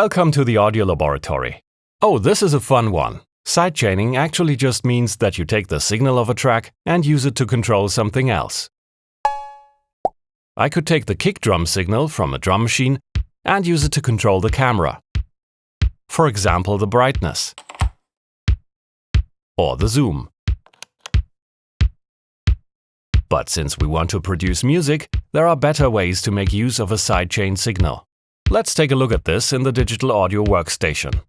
Welcome to the audio laboratory. Oh, this is a fun one. Sidechaining actually just means that you take the signal of a track and use it to control something else. I could take the kick drum signal from a drum machine and use it to control the camera. For example, the brightness or the zoom. But since we want to produce music, there are better ways to make use of a sidechain signal. Let's take a look at this in the digital audio workstation.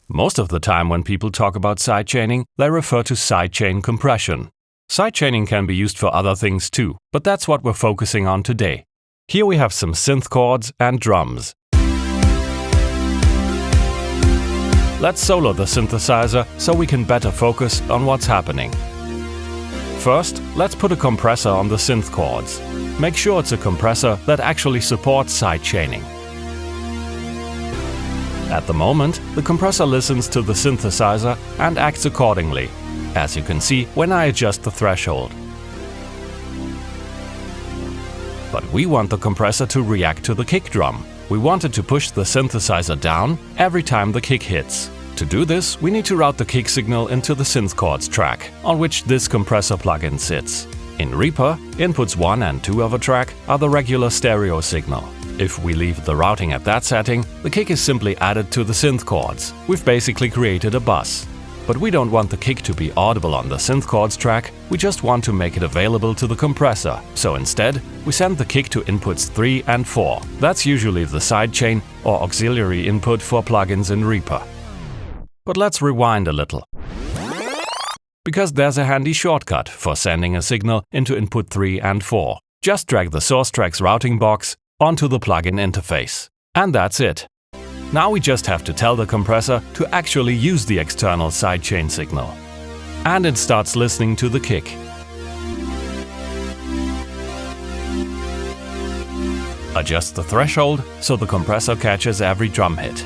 Most of the time when people talk about sidechaining, they refer to sidechain compression. Sidechaining can be used for other things too, but that's what we're focusing on today. Here we have some synth chords and drums. Let's solo the synthesizer so we can better focus on what's happening. First, let's put a compressor on the synth chords. Make sure it's a compressor that actually supports sidechaining. At the moment, the compressor listens to the synthesizer and acts accordingly, as you can see when I adjust the threshold. But we want the compressor to react to the kick drum. We want it to push the synthesizer down every time the kick hits. To do this, we need to route the kick signal into the synth chords track, on which this compressor plugin sits. In Reaper, inputs 1 and 2 of a track are the regular stereo signal. If we leave the routing at that setting, the kick is simply added to the synth chords. We've basically created a bus. But we don't want the kick to be audible on the synth chords track, we just want to make it available to the compressor. So instead, we send the kick to inputs 3 and 4. That's usually the sidechain or auxiliary input for plugins in Reaper. But let's rewind a little. Because there's a handy shortcut for sending a signal into input 3 and 4. Just drag the source track's routing box onto the plugin interface. And that's it. Now we just have to tell the compressor to actually use the external sidechain signal. And it starts listening to the kick. Adjust the threshold so the compressor catches every drum hit.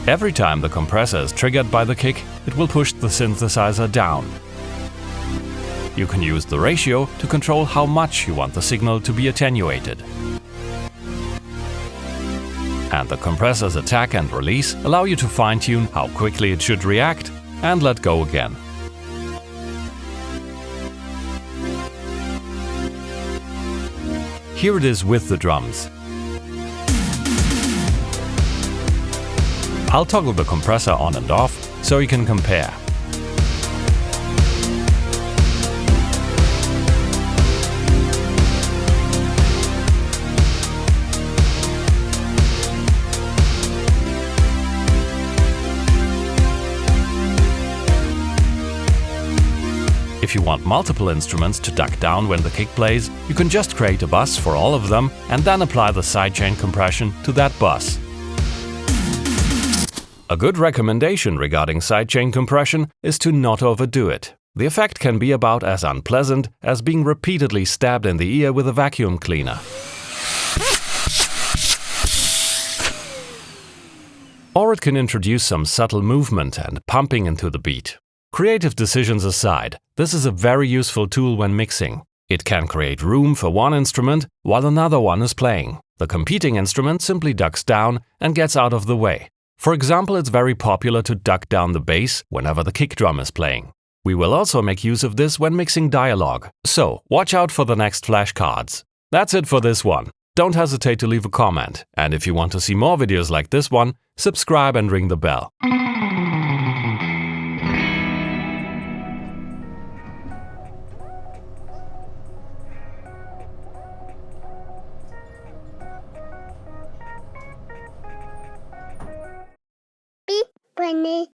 Every time the compressor is triggered by the kick, it will push the synthesizer down. You can use the ratio to control how much you want the signal to be attenuated. And the compressor's attack and release allow you to fine-tune how quickly it should react and let go again. Here it is with the drums. I'll toggle the compressor on and off so you can compare. If you want multiple instruments to duck down when the kick plays, you can just create a bus for all of them and then apply the sidechain compression to that bus. A good recommendation regarding sidechain compression is to not overdo it. The effect can be about as unpleasant as being repeatedly stabbed in the ear with a vacuum cleaner. Or it can introduce some subtle movement and pumping into the beat. Creative decisions aside, this is a very useful tool when mixing. It can create room for one instrument while another one is playing. The competing instrument simply ducks down and gets out of the way. For example, it's very popular to duck down the bass whenever the kick drum is playing. We will also make use of this when mixing dialogue, so watch out for the next flashcards. That's it for this one. Don't hesitate to leave a comment, and if you want to see more videos like this one, subscribe and ring the bell. Bunny.